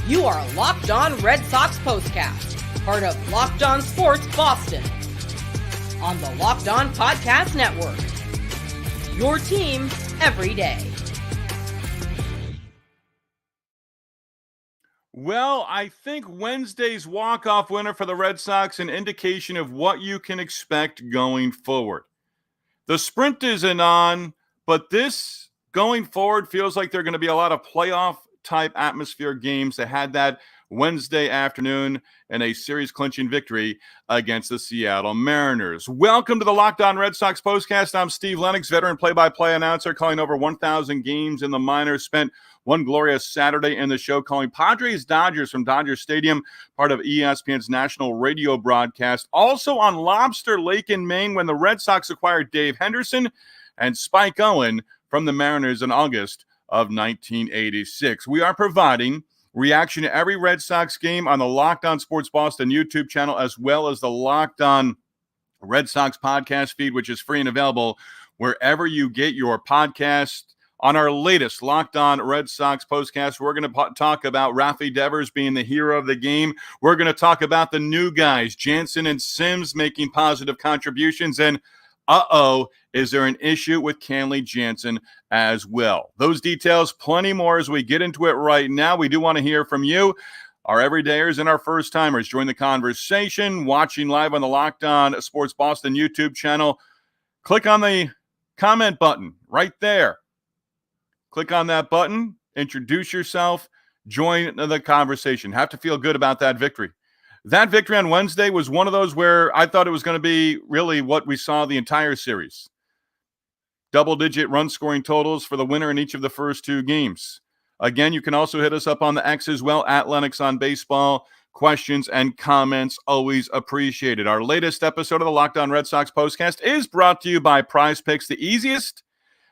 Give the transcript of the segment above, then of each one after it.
You are Locked On Red Sox POSTCAST, part of Locked On Sports Boston, on the Locked On Podcast Network. Your team every day. Well, I think Wednesday's walk-off winner for the Red Sox an indication of what you can expect going forward. The sprint isn't on, but this going forward feels like there are going to be a lot of playoff-type atmosphere games. They had that Wednesday afternoon in a series-clinching victory against the Seattle Mariners. Welcome to the Locked On Red Sox POSTCAST. I'm Steve Lennox, veteran play-by-play announcer, calling over 1,000 games in the minors. Spent one glorious Saturday in the show calling Padres-Dodgers from Dodger Stadium, part of ESPN's national radio broadcast. Also on Lobster Lake in Maine when the Red Sox acquired Dave Henderson and Spike Owen from the Mariners in August of 1986. We are providing reaction to every Red Sox game on the Locked On Sports Boston YouTube channel, as well as the Locked On Red Sox podcast feed, which is free and available wherever you get your podcast. On our latest Locked On Red Sox postcast, we're going to talk about Rafael Devers being the hero of the game. We're going to talk about the new guys, Jansen and Sims, making positive contributions. And, is there an issue with Kenley Jansen as well? Those details, plenty more as we get into it right now. We do want to hear from you, our everydayers and our first-timers. Join the conversation, watching live on the Locked On Sports Boston YouTube channel. Click on the comment button right there. Click on that button, introduce yourself, join the conversation. Have to feel good about that victory. That victory on Wednesday was one of those where I thought it was going to be really what we saw the entire series. Double-digit run-scoring totals for the winner in each of the first two games. Again, you can also hit us up on the X as well, at Lennox on Baseball. Questions and comments always appreciated. Our latest episode of the Locked On Red Sox postcast is brought to you by Prize Picks, the easiest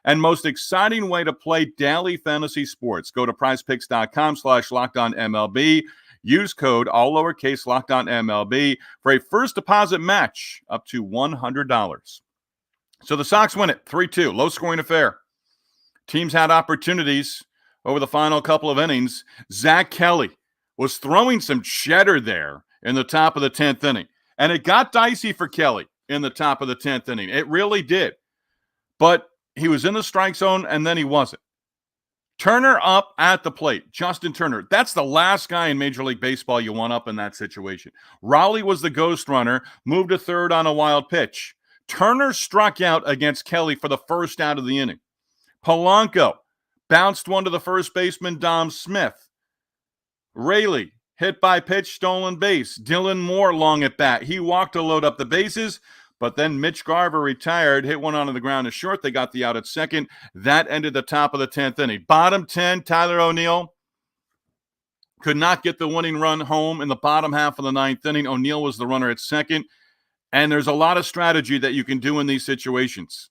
and most exciting way to play daily fantasy sports. Go to prizepicks.com/LockedOnMLB. Use code, all lowercase, LockedOnMLB for a first deposit match up to $100. So the Sox win it 3-2, low-scoring affair. Teams had opportunities over the final couple of innings. Zack Kelly was throwing some cheddar there in the top of the 10th inning. And it got dicey for Kelly in the top of the 10th inning. It really did. But he was in the strike zone, and then he wasn't. Turner up at the plate. Justin Turner. That's the last guy in Major League Baseball you want up in that situation. Raleigh was the ghost runner, moved to third on a wild pitch. Turner struck out against Kelly for the first out of the inning. Polanco bounced one to the first baseman, Dom Smith. Raley hit by pitch, stolen base. Dylan Moore long at bat. He walked to load up the bases. But then Mitch Garver retired, hit one onto the ground to short. They got the out at second. That ended the top of the 10th inning. Bottom 10, Tyler O'Neill could not get the winning run home in the bottom half of the 9th inning. O'Neill was the runner at second. And there's a lot of strategy that you can do in these situations.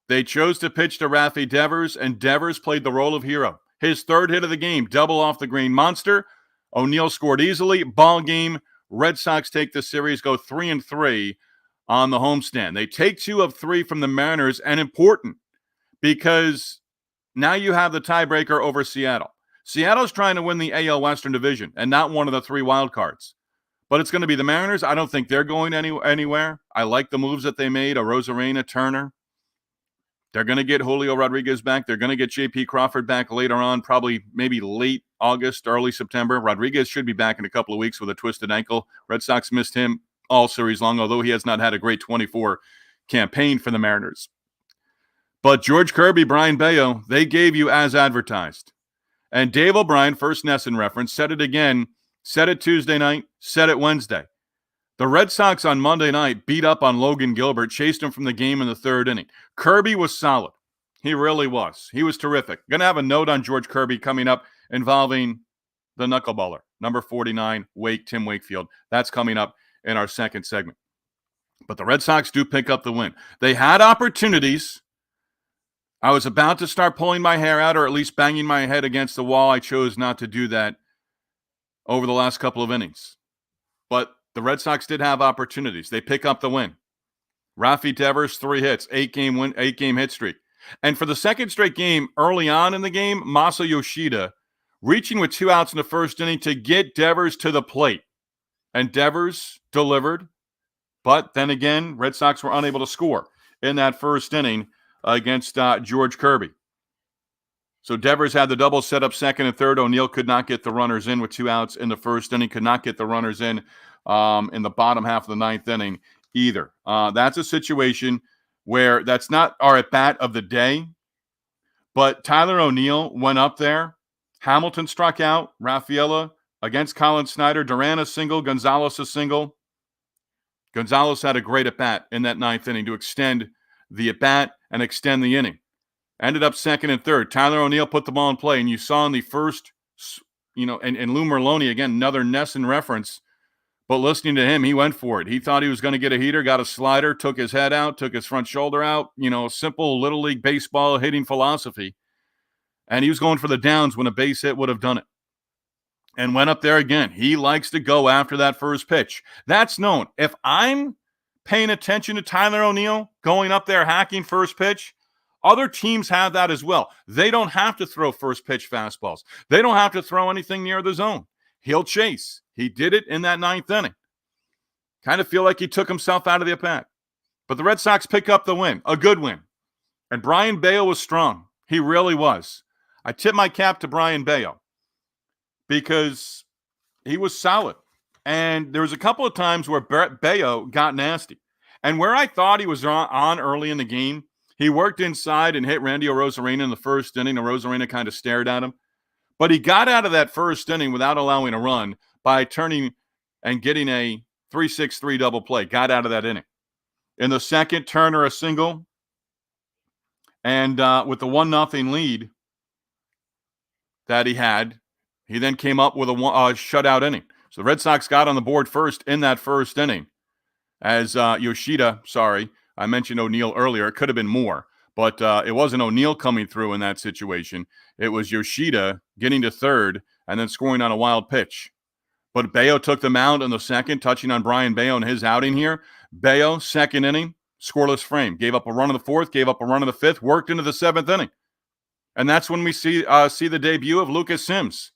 They chose to pitch to Rafael Devers, and Devers played the role of hero. His third hit of the game, double off the Green Monster. O'Neill scored easily. Ball game. Red Sox take the series, go 3-3. On the homestand. They take 2 of 3 from the Mariners, and important because now you have the tiebreaker over Seattle. Seattle's trying to win the AL Western Division and not one of the 3 wild cards. But it's going to be the Mariners. I don't think they're going anywhere. I like the moves that they made. Arozarena, Turner. They're going to get Julio Rodriguez back. They're going to get J.P. Crawford back later on, probably maybe late August, early September. Rodriguez should be back in a couple of weeks with a twisted ankle. Red Sox missed him all series long, although he has not had a great 24 campaign for the Mariners. But George Kirby, Brian Bayo, they gave you as advertised. And Dave O'Brien, first Nesson reference, said it again, said it Tuesday night, said it Wednesday. The Red Sox on Monday night beat up on Logan Gilbert, chased him from the game in the third inning. Kirby was solid. He really was. He was terrific. Going to have a note on George Kirby coming up involving the knuckleballer, number 49, Tim Wakefield. That's coming up in our second segment. But the Red Sox do pick up the win. They had opportunities. I was about to start pulling my hair out or at least banging my head against the wall. I chose not to do that over the last couple of innings. But the Red Sox did have opportunities. They pick up the win. Rafael Devers, 3 hits, 8-game hit streak. And for the second straight game, early on in the game, Masa Yoshida reaching with 2 outs in the first inning to get Devers to the plate. And Devers delivered. But then again, Red Sox were unable to score in that first inning against George Kirby. So Devers had the double set up second and third. O'Neill could not get the runners in with 2 outs in the first inning, could not get the runners in the bottom half of the ninth inning either. That's a situation where that's not our at-bat of the day, but Tyler O'Neill went up there. Hamilton struck out. Rafaela against Colin Snyder. Duran a single. Gonzalez a single. Gonzalez had a great at-bat in that ninth inning to extend the at-bat and extend the inning. Ended up second and third. Tyler O'Neill put the ball in play, and you saw in the first, and Lou Merloni, again, another Nesson reference, but listening to him, he went for it. He thought he was going to get a heater, got a slider, took his head out, took his front shoulder out, simple Little League baseball hitting philosophy. And he was going for the downs when a base hit would have done it. And went up there again. He likes to go after that first pitch. That's known. If I'm paying attention to Tyler O'Neill going up there hacking first pitch, other teams have that as well. They don't have to throw first pitch fastballs. They don't have to throw anything near the zone. He'll chase. He did it in that ninth inning. Kind of feel like he took himself out of the at-bat. But the Red Sox pick up the win, a good win. And Brian Bayo was strong. He really was. I tip my cap to Brian Bayo because he was solid. And there was a couple of times where Bayo got nasty. And where I thought he was on early in the game, he worked inside and hit Randy Arozarena in the first inning. Arozarena kind of stared at him. But he got out of that first inning without allowing a run by turning and getting a 3-6-3 double play. Got out of that inning. In the second, Turner a single. And with the 1-0 lead that he had, he then came up with a shutout inning. So the Red Sox got on the board first in that first inning. As Yoshida, I mentioned O'Neill earlier. It could have been more, but it wasn't O'Neill coming through in that situation. It was Yoshida getting to third and then scoring on a wild pitch. But Bayo took the mound in the second, touching on Brian Bayo in his outing here. Bayo, second inning, scoreless frame. Gave up a run in the fourth, gave up a run in the fifth, worked into the seventh inning. And that's when we see the debut of Lucas Sims.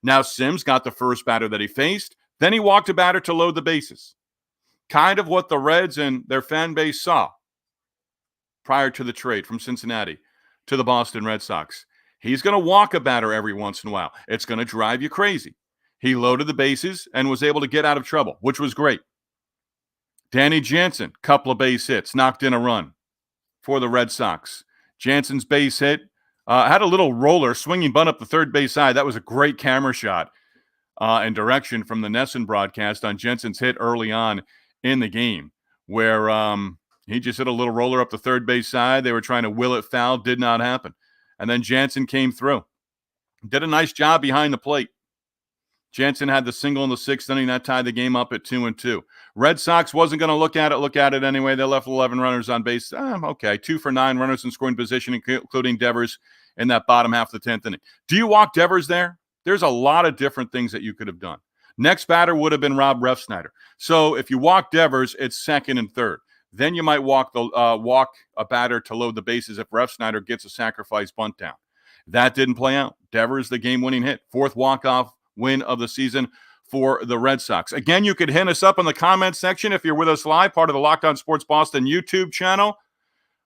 Now, Sims got the first batter that he faced. Then he walked a batter to load the bases. Kind of what the Reds and their fan base saw prior to the trade from Cincinnati to the Boston Red Sox. He's going to walk a batter every once in a while. It's going to drive you crazy. He loaded the bases and was able to get out of trouble, which was great. Danny Jansen, couple of base hits, knocked in a run for the Red Sox. Jansen's base hit had a little roller, swinging bunt up the third base side. That was a great camera shot and direction from the Nesson broadcast on Jansen's hit early on in the game, where he just hit a little roller up the third base side. They were trying to will it foul. Did not happen. And then Jansen came through. Did a nice job behind the plate. Jansen had the single in the sixth inning. That tied the game up at 2-2. Red Sox wasn't going to look at it anyway. They left 11 runners on base. Okay, 2 for 9 runners in scoring position, including Devers in that bottom half of the 10th inning. Do you walk Devers there? There's a lot of different things that you could have done. Next batter would have been Rob Refsnyder. So if you walk Devers, it's second and third. Then you might walk a batter to load the bases if Refsnyder gets a sacrifice bunt down. That didn't play out. Devers, the game-winning hit. 4th walk-off win of the season for the Red Sox. Again, you could hit us up in the comments section if you're with us live, part of the Locked On Sports Boston YouTube channel.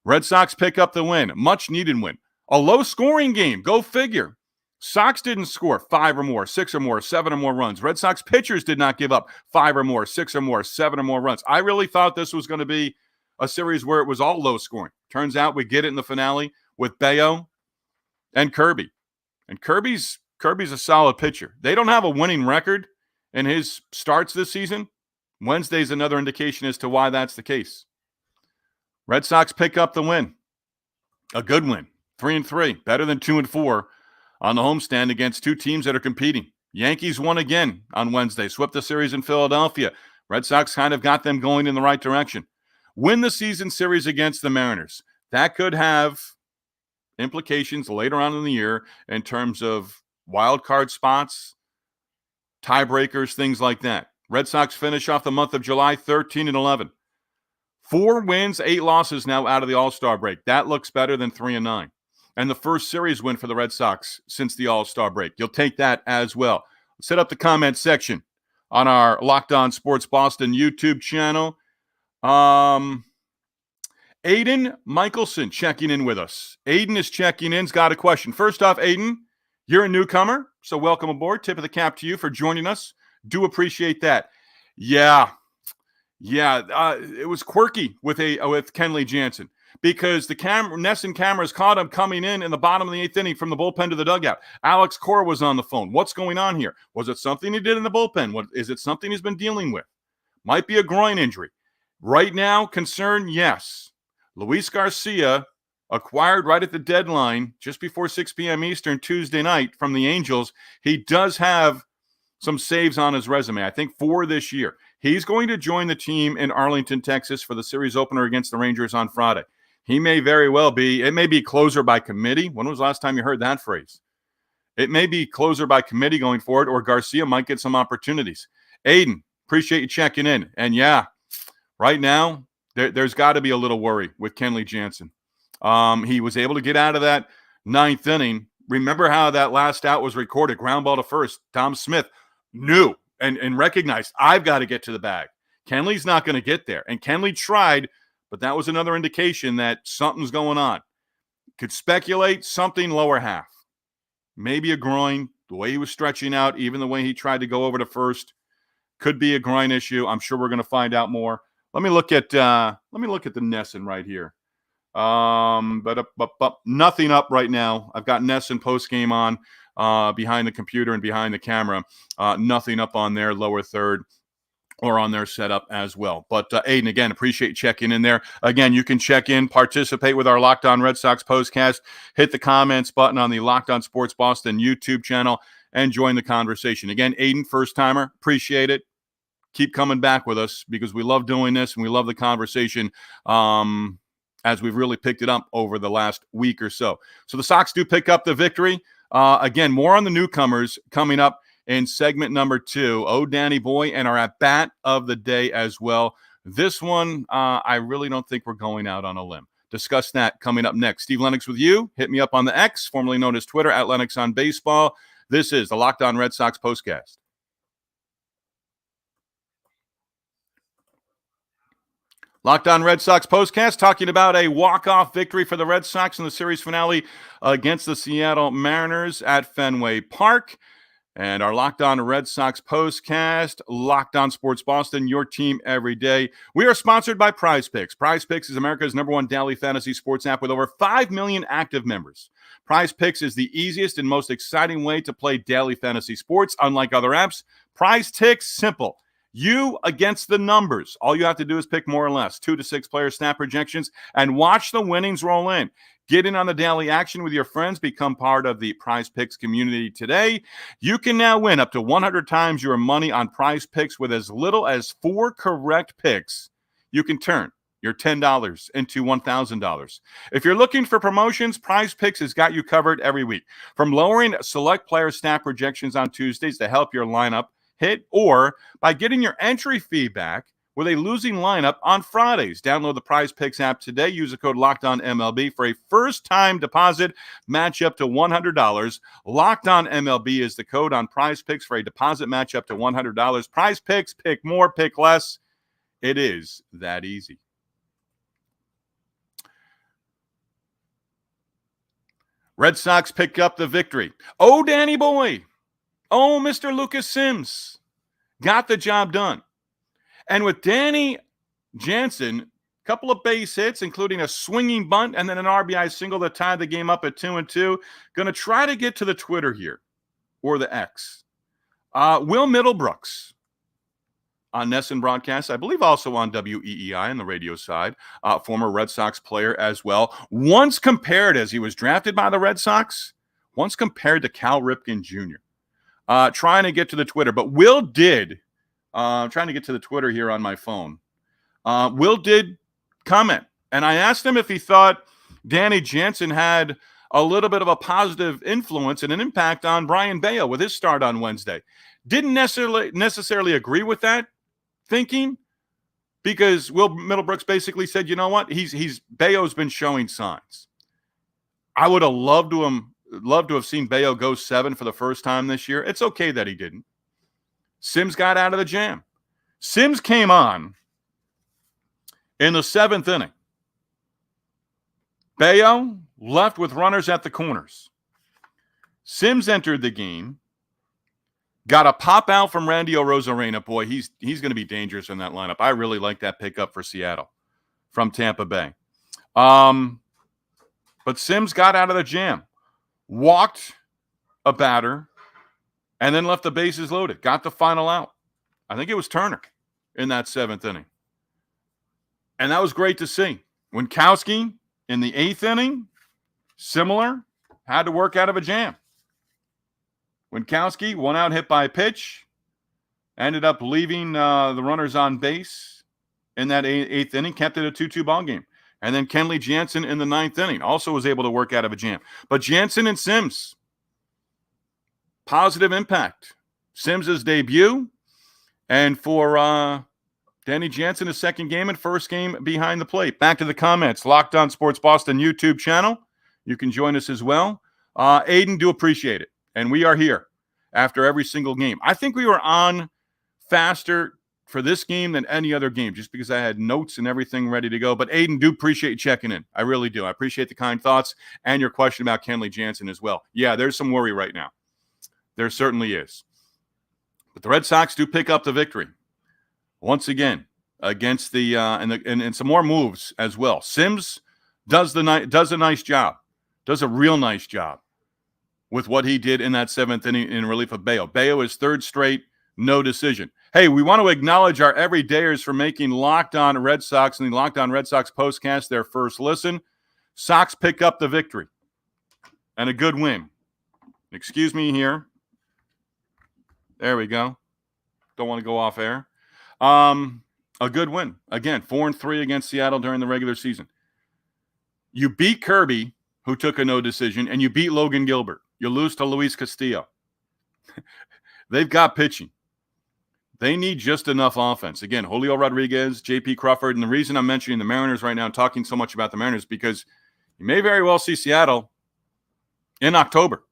Red Sox pick up the win. Much-needed win. A low-scoring game. Go figure. Sox didn't score 5 or more, 6 or more, 7 or more runs. Red Sox pitchers did not give up 5 or more, 6 or more, 7 or more runs. I really thought this was going to be a series where it was all low-scoring. Turns out we get it in the finale with Bayo and Kirby. And Kirby's a solid pitcher. They don't have a winning record in his starts this season. Wednesday's another indication as to why that's the case. Red Sox pick up the win. A good win. 3-3. Better than 2-4 on the homestand against two teams that are competing. Yankees won again on Wednesday. Swept the series in Philadelphia. Red Sox kind of got them going in the right direction. Win the season series against the Mariners. That could have implications later on in the year in terms of wild card spots, tiebreakers, things like that. Red Sox finish off the month of July 13-11. 4 wins, 8 losses now out of the All-Star break. That looks better than 3-9. And the first series win for the Red Sox since the All-Star break. You'll take that as well. Set up the comment section on our Locked On Sports Boston YouTube channel. Aiden Michelson checking in with us. Aiden is checking in. He's got a question. First off, Aiden, you're a newcomer, so welcome aboard. Tip of the cap to you for joining us. Do appreciate that. Yeah. It was quirky with Kenley Jansen because the NESN cameras caught him coming in the bottom of the 8th inning from the bullpen to the dugout. Alex Cora was on the phone. What's going on here? Was it something he did in the bullpen? Is it something he's been dealing with? Might be a groin injury. Right now, concern, yes. Luis Garcia, acquired right at the deadline, just before 6 p.m. Eastern Tuesday night from the Angels. He does have some saves on his resume, I think 4 this year. He's going to join the team in Arlington, Texas for the series opener against the Rangers on Friday. He may very well be, it may be closer by committee. When was the last time you heard that phrase? It may be closer by committee going forward, or Garcia might get some opportunities. Aiden, appreciate you checking in. And yeah, right now, there's got to be a little worry with Kenley Jansen. He was able to get out of that 9th inning. Remember how that last out was recorded? Ground ball to first. Tom Smith knew and recognized, I've got to get to the bag. Kenley's not going to get there. And Kenley tried, but that was another indication that something's going on. Could speculate something lower half. Maybe a groin. The way he was stretching out, even the way he tried to go over to first, could be a groin issue. I'm sure we're going to find out more. Let me look at the NESN right here. But nothing up right now. I've got NESN post game on behind the computer and behind the camera. Nothing up on their lower third or on their setup as well. But Aiden, again, appreciate checking in there. Again, you can check in, participate with our Locked On Red Sox postcast. Hit the comments button on the Locked On Sports Boston YouTube channel and join the conversation. Again, Aiden, first timer, appreciate it. Keep coming back with us because we love doing this and we love the conversation as we've really picked it up over the last week or so. So the Sox do pick up the victory. Again, more on the newcomers coming up in segment number 2. Oh, Danny Boy, and our at-bat of the day as well. This one, I really don't think we're going out on a limb. Discuss that coming up next. Steve Lennox with you. Hit me up on the X, formerly known as Twitter, at Lennox on Baseball. This is the Locked On Red Sox postcast. Locked On Red Sox postcast, talking about a walk-off victory for the Red Sox in the series finale against the Seattle Mariners at Fenway Park. And our Locked On Red Sox postcast, Locked On Sports Boston, your team every day. We are sponsored by Prize Picks. Prize Picks is America's #1 daily fantasy sports app with over 5 million active members. Prize Picks is the easiest and most exciting way to play daily fantasy sports. Unlike other apps, Prize Picks, simple. You against the numbers. All you have to do is pick more or less 2 to 6 player snap projections and watch the winnings roll in. Get in on the daily action with your friends. Become part of the Prize Picks community today. You can now win up to 100 times your money on Prize Picks with as little as 4 correct picks. You can turn your $10 into $1,000. If you're looking for promotions, Prize Picks has got you covered every week. From lowering select player snap projections on Tuesdays to help your lineup hit, or by getting your entry fee back with a losing lineup on Fridays. Download the Prize Picks app today. Use the code LOCKEDONMLB for a first-time deposit match up to $100. Locked On MLB is the code on Prize Picks for a deposit match up to $100. Prize Picks, pick more, pick less. It is that easy. Red Sox pick up the victory. Oh, Danny Boy. Oh, Mr. Lucas Sims got the job done. And with Danny Jansen, a couple of base hits, including a swinging bunt and then an RBI single that tied the game up at 2-2. Going to try to get to the Twitter here, or the X. Will Middlebrooks on NESN broadcast, I believe also on WEEI on the radio side, former Red Sox player as well. Once compared, as he was drafted by the Red Sox, once compared to Cal Ripken Jr. Trying to get to the Twitter, but Will did. Trying to get to the Twitter here on my phone. Will did comment, and I asked him if he thought Danny Jansen had a little bit of a positive influence and an impact on Brian Bayo with his start on Wednesday. Didn't necessarily agree with that thinking, because Will Middlebrooks basically said, you know what? Bayo's been showing signs. I would have loved to have seen Bayo go 7 for the first time this year. It's okay that he didn't. Sims got out of the jam. Sims came on in the 7th inning. Bayo left with runners at the corners. Sims entered the game, got a pop out from Randy Arozarena. Boy, he's going to be dangerous in that lineup. I really like that pickup for Seattle from Tampa Bay. But Sims got out of the jam, walked a batter, and then left the bases loaded. Got the final out. I think it was Turner in that 7th inning. And that was great to see. Winkowski in the 8th inning, similar, had to work out of a jam. Winkowski, 1 out hit by a pitch, ended up leaving the runners on base in that 8th inning, kept it a 2-2 ball game. And then Kenley Jansen in the 9th inning also was able to work out of a jam. But Jansen and Sims, positive impact. Sims' debut, and for Danny Jansen, his 2nd game and 1st game behind the plate. Back to the comments. Locked On Sports Boston YouTube channel. You can join us as well. Aiden, do appreciate it. And we are here after every single game. I think we were on faster for this game than any other game, just because I had notes and everything ready to go. But Aiden, do appreciate you checking in. I really do. I appreciate the kind thoughts and your question about Kenley Jansen as well. Yeah, there's some worry right now. There certainly is. But the Red Sox do pick up the victory once again against the and some more moves as well. Sims does a nice job, does a real nice job with what he did in that 7th inning in relief of Bayo. Bayo is 3rd straight, no decision. Hey, we want to acknowledge our everydayers for making Locked On Red Sox and the Locked On Red Sox postcast their first listen. Sox pick up the victory and a good win. Excuse me here. There we go. Don't want to go off air. A good win. Again, 4-3 against Seattle during the regular season. You beat Kirby, who took a no decision, and you beat Logan Gilbert. You lose to Luis Castillo. They've got pitching. They need just enough offense. Again, Julio Rodriguez, J.P. Crawford, and the reason I'm mentioning the Mariners right now and talking so much about the Mariners because you may very well see Seattle in October.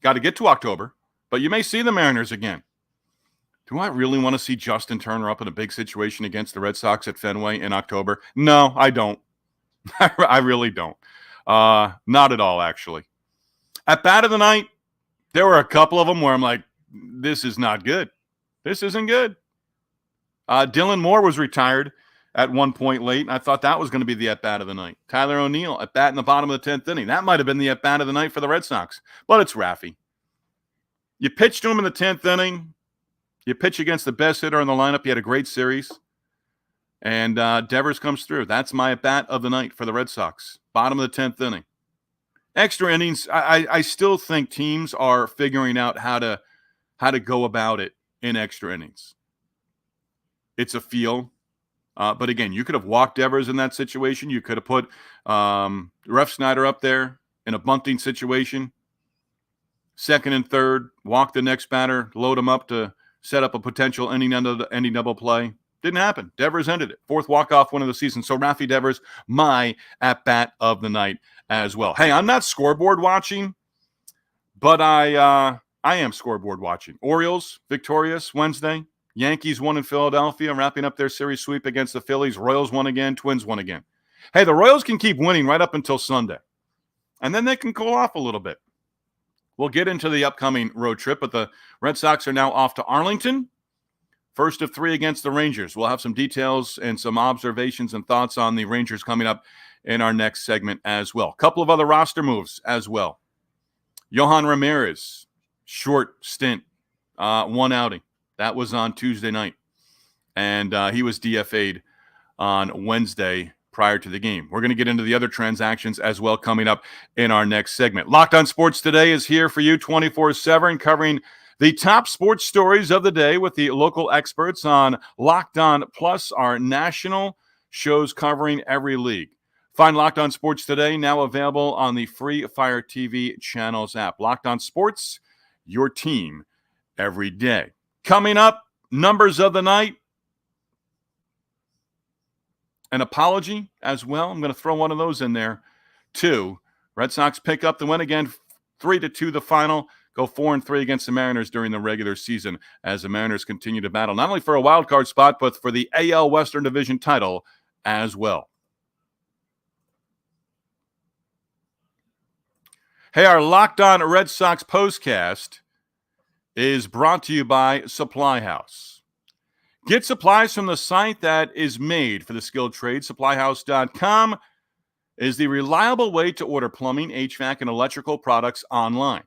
Got to get to October, but you may see the Mariners again. Do I really want to see Justin Turner up in a big situation against the Red Sox at Fenway in October? No, I don't. I really don't. Not at all, actually. At bat of the night, there were a couple of them where I'm like, this is not good. This isn't good. Dylan Moore was retired at one point late, and I thought that was going to be the at-bat of the night. Tyler O'Neill, at-bat in the bottom of the 10th inning. That might have been the at-bat of the night for the Red Sox, but it's Raffy. You pitch to him in the 10th inning. You pitch against the best hitter in the lineup. He had a great series. And Devers comes through. That's my at-bat of the night for the Red Sox. Bottom of the 10th inning. Extra innings, I still think teams are figuring out how to go about it in extra innings. It's a feel. But again, you could have walked Devers in that situation. You could have put Ref Snyder up there in a bunting situation. 2nd and 3rd, walk the next batter, load him up to set up a potential ending double play. Didn't happen. Devers ended it. 4th walk-off win of the season. So Raffy Devers, my at-bat of the night as well. Hey, I'm not scoreboard watching, but I am scoreboard watching. Orioles victorious Wednesday. Yankees won in Philadelphia, wrapping up their series sweep against the Phillies. Royals won again. Twins won again. Hey, the Royals can keep winning right up until Sunday. And then they can cool off a little bit. We'll get into the upcoming road trip, but the Red Sox are now off to Arlington. First of 3 against the Rangers. We'll have some details and some observations and thoughts on the Rangers coming up in our next segment as well. A couple of other roster moves as well. Yohan Ramirez, short stint, 1 outing. That was on Tuesday night. And he was DFA'd on Wednesday prior to the game. We're going to get into the other transactions as well coming up in our next segment. Locked On Sports Today is here for you 24/7, covering the top sports stories of the day with the local experts on Locked On Plus, our national shows covering every league. Find Locked On Sports Today now available on the free Fire TV channels app. Locked On Sports, your team every day. Coming up, numbers of the night. an apology as well. I'm going to throw one of those in there too. Red Sox pick up the win again, 3-2 the final. Go 4-3 against the Mariners during the regular season as the Mariners continue to battle not only for a wild card spot, but for the AL Western Division title as well. Hey, our Locked On Red Sox postcast is brought to you by Supply House. Get supplies from the site that is made for the skilled trade. SupplyHouse.com is the reliable way to order plumbing, HVAC, and electrical products online.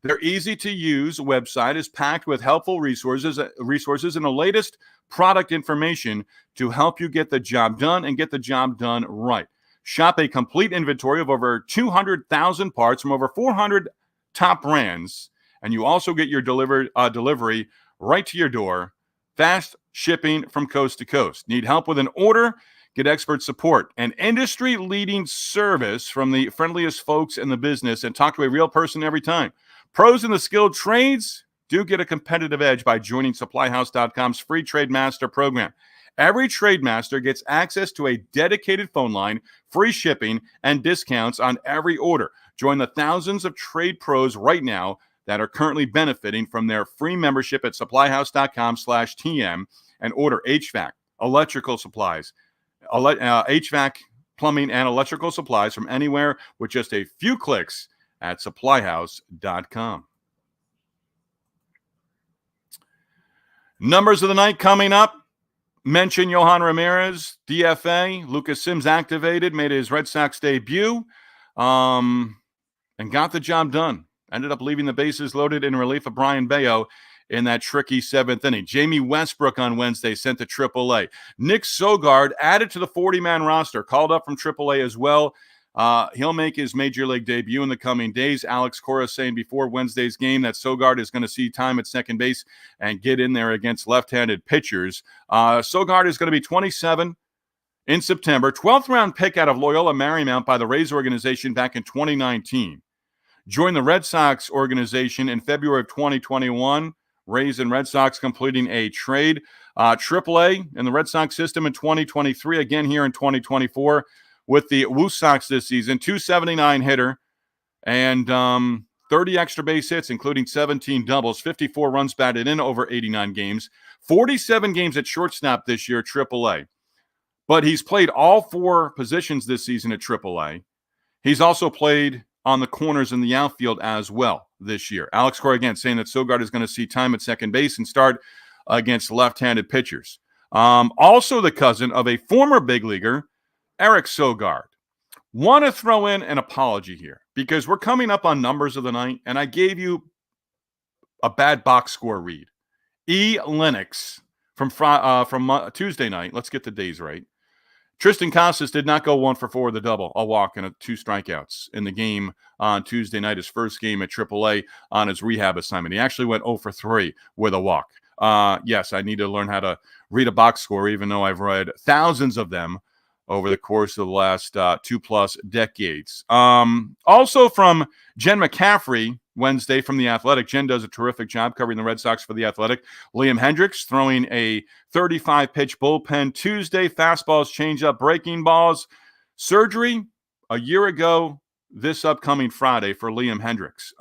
Their easy-to-use website is packed with helpful resources and the latest product information to help you get the job done and get the job done right. Shop a complete inventory of over 200,000 parts from over 400 top brands, and you also get your delivery right to your door. Fast shipping from coast to coast. Need help with an order? Get expert support and industry-leading service from the friendliest folks in the business, and talk to a real person every time. Pros in the skilled trades do get a competitive edge by joining SupplyHouse.com's free Trade Master program. Every Trade Master gets access to a dedicated phone line, free shipping, and discounts on every order. Join the thousands of trade pros right now that are currently benefiting from their free membership at SupplyHouse.com/TM and order HVAC, electrical supplies, HVAC, plumbing, and electrical supplies from anywhere with just a few clicks at SupplyHouse.com. Numbers of the night coming up. Mention Yohan Ramirez, DFA. Lucas Sims activated, made his Red Sox debut, and got the job done. Ended up leaving the bases loaded in relief of Brian Bayo in that tricky seventh inning. Jamie Westbrook on Wednesday sent to AAA. Nick Sogard added to the 40-man roster, called up from AAA as well. He'll make his major league debut in the coming days. Alex Cora saying before Wednesday's game that Sogard is going to see time at second base and get in there against left-handed pitchers. Sogard is going to be 27 in September. 12th round pick out of Loyola Marymount by the Rays organization back in 2019. Joined the Red Sox organization in February of 2021. Rays and Red Sox completing a trade. AAA in the Red Sox system in 2023, again here in 2024 with the Woo Sox this season. 279 hitter and 30 extra base hits, including 17 doubles, 54 runs batted in over 89 games, 47 games at shortstop this year at AAA. But he's played all four positions this season at AAA. He's also played on the corners in the outfield as well this year. Alex Cora again saying that Sogard is going to see time at second base and start against left-handed pitchers. Also the cousin of a former big leaguer, Eric Sogard. Want to throw in an apology here because we're coming up on numbers of the night, and I gave you a bad box score read. E. Lennox from Tuesday night. Let's get the days right. Tristan Casas did not go 1 for 4 with a double, a walk, and 2 strikeouts in the game on Tuesday night, his first game at AAA on his rehab assignment. He actually went 0 for 3 with a walk. Yes, I need to learn how to read a box score, even though I've read thousands of them over the course of the last 2+ decades. Also from Jen McCaffrey, Wednesday from The Athletic. Jen does a terrific job covering the Red Sox for The Athletic. Liam Hendriks throwing a 35-pitch bullpen Tuesday. Fastballs, changeup, breaking balls. Surgery a year ago this upcoming Friday for Liam Hendriks.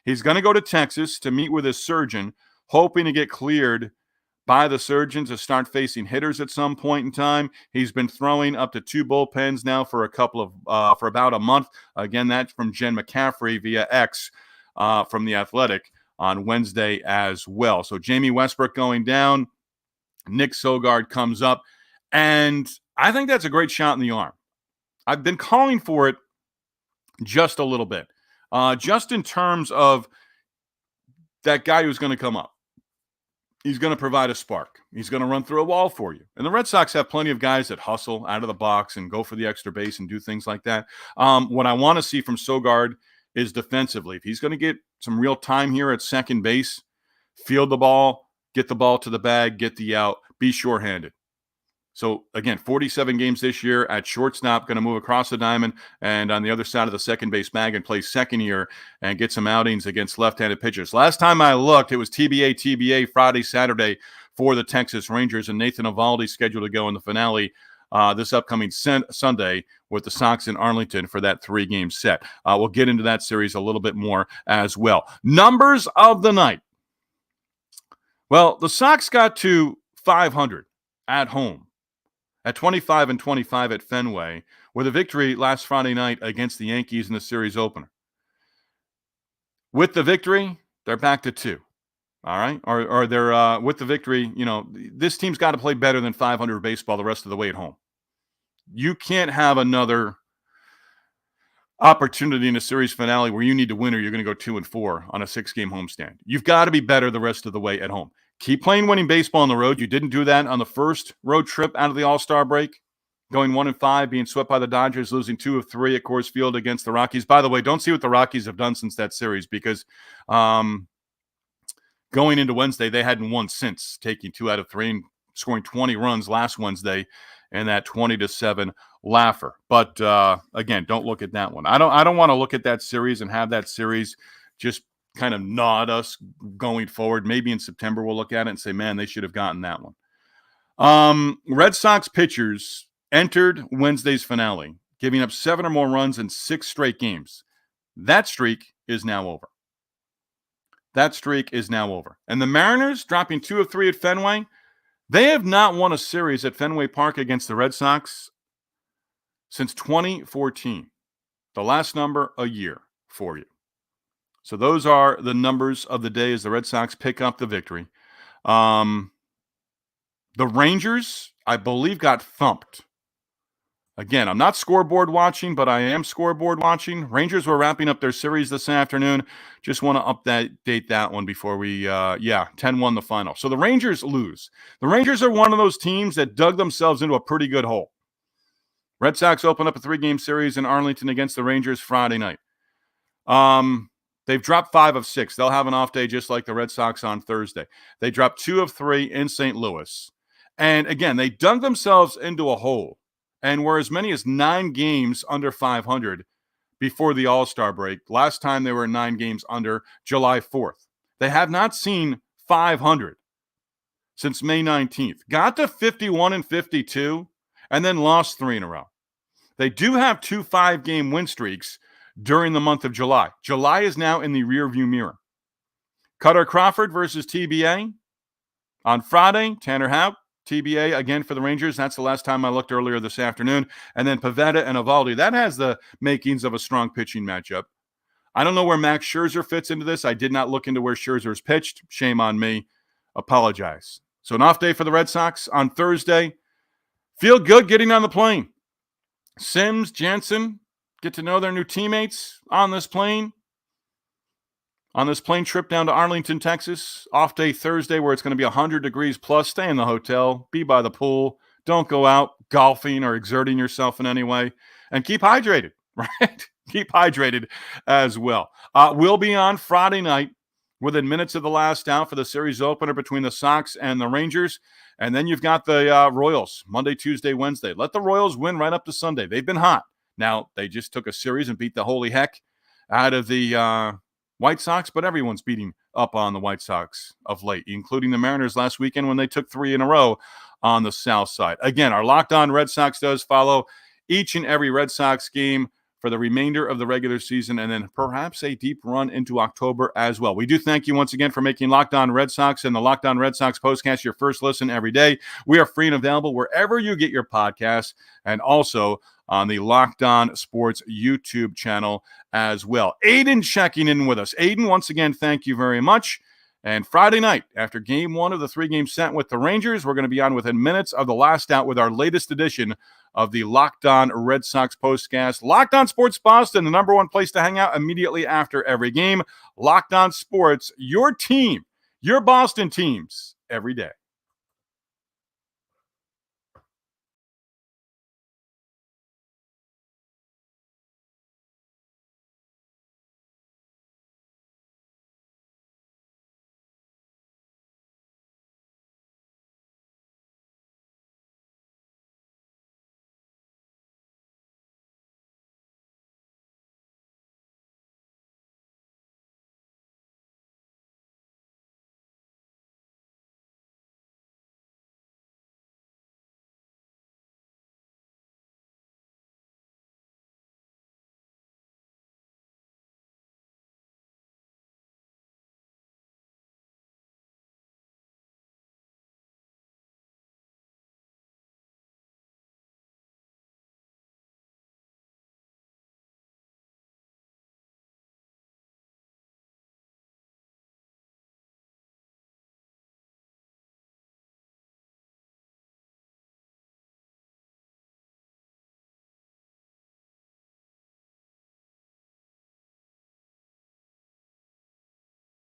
He's going to go to Texas to meet with his surgeon, hoping to get cleared by the surgeon to start facing hitters at some point in time. He's been throwing up to 2 bullpens now for for about a month. Again, that's from Jen McCaffrey via X from The Athletic on Wednesday as well. So Jamie Westbrook going down, Nick Sogard comes up, and I think that's a great shot in the arm. I've been calling for it just a little bit, just in terms of that guy who's going to come up. He's going to provide a spark. He's going to run through a wall for you. And the Red Sox have plenty of guys that hustle out of the box and go for the extra base and do things like that. What I want to see from Sogard is defensively. If he's going to get some real time here at second base, field the ball, get the ball to the bag, get the out, be sure-handed. So, again, 47 games this year at shortstop, going to move across the diamond and on the other side of the second base bag and play second year and get some outings against left-handed pitchers. Last time I looked, it was TBA Friday, Saturday for the Texas Rangers, and Nathan Eovaldi scheduled to go in the finale this upcoming Sunday with the Sox in Arlington for that 3-game set. We'll get into that series a little bit more as well. Numbers of the night. Well, the Sox got to 500 at home at 25-25 at Fenway with a victory last Friday night against the Yankees in the series opener. With the victory, they're back to 2. All right? Or they're with the victory, this team's got to play better than 500 baseball the rest of the way at home. You can't have another opportunity in a series finale where you need to win or you're going to go 2-4 on a 6-game homestand. You've got to be better the rest of the way at home. Keep playing winning baseball on the road. You didn't do that on the first road trip out of the All-Star break, going 1-5, being swept by the Dodgers, losing 2 of 3 at Coors Field against the Rockies. By the way, don't see what the Rockies have done since that series because going into Wednesday, they hadn't won since, taking 2 out of 3 and scoring 20 runs last Wednesday in that 20-7 laugher. But again, don't look at that one. I don't want to look at that series and have that series just kind of gnaw at us going forward. Maybe in September we'll look at it and say, man, they should have gotten that one. Red Sox pitchers entered Wednesday's finale, giving up 7 or more runs in 6 straight games. That streak is now over. And the Mariners, dropping 2 of 3 at Fenway, they have not won a series at Fenway Park against the Red Sox since 2014. The last number a year for you. So those are the numbers of the day as the Red Sox pick up the victory. The Rangers, I believe, got thumped. Again, I'm not scoreboard watching, but I am scoreboard watching. Rangers were wrapping up their series this afternoon. Just want to update that one before we, 10-1 the final. So the Rangers lose. The Rangers are one of those teams that dug themselves into a pretty good hole. Red Sox open up a 3-game series in Arlington against the Rangers Friday night. They've dropped 5 of 6. They'll have an off day just like the Red Sox on Thursday. They dropped 2 of 3 in St. Louis. And again, they dug themselves into a hole and were as many as 9 games under 500 before the All-Star break. Last time they were 9 games under, July 4th. They have not seen 500 since May 19th. Got to 51-52 and then lost 3 in a row. They do have 2 5-game win streaks during the month of July. July is now in the rearview mirror. Cutter Crawford versus TBA on Friday. Tanner Houck, TBA again for the Rangers. That's the last time I looked earlier this afternoon. And then Pivetta and Eovaldi. That has the makings of a strong pitching matchup. I don't know where Max Scherzer fits into this. I did not look into where Scherzer's pitched. Shame on me. Apologize. So an off day for the Red Sox on Thursday. Feel good getting on the plane. Sims, Jansen, get to know their new teammates on this plane. On this plane trip down to Arlington, Texas. Off day Thursday where it's going to be 100 degrees plus. Stay in the hotel. Be by the pool. Don't go out golfing or exerting yourself in any way. And keep hydrated, right? Keep hydrated as well. We'll be on Friday night within minutes of the last out for the series opener between the Sox and the Rangers. And then you've got the Royals Monday, Tuesday, Wednesday. Let the Royals win right up to Sunday. They've been hot. Now, they just took a series and beat the holy heck out of the White Sox, but everyone's beating up on the White Sox of late, including the Mariners last weekend when they took 3 in a row on the south side. Again, our Locked On Red Sox does follow each and every Red Sox game for the remainder of the regular season and then perhaps a deep run into October as well. We do thank you once again for making Locked On Red Sox and the Locked On Red Sox postcast your first listen every day. We are free and available wherever you get your podcasts and also on the Locked On Sports YouTube channel as well. Aiden checking in with us. Aiden, once again, thank you very much. And Friday night, after game 1 of the 3-game set with the Rangers, we're going to be on within minutes of the last out with our latest edition of the Locked On Red Sox postcast. Locked On Sports Boston, the number one place to hang out immediately after every game. Locked On Sports, your team, your Boston teams, every day.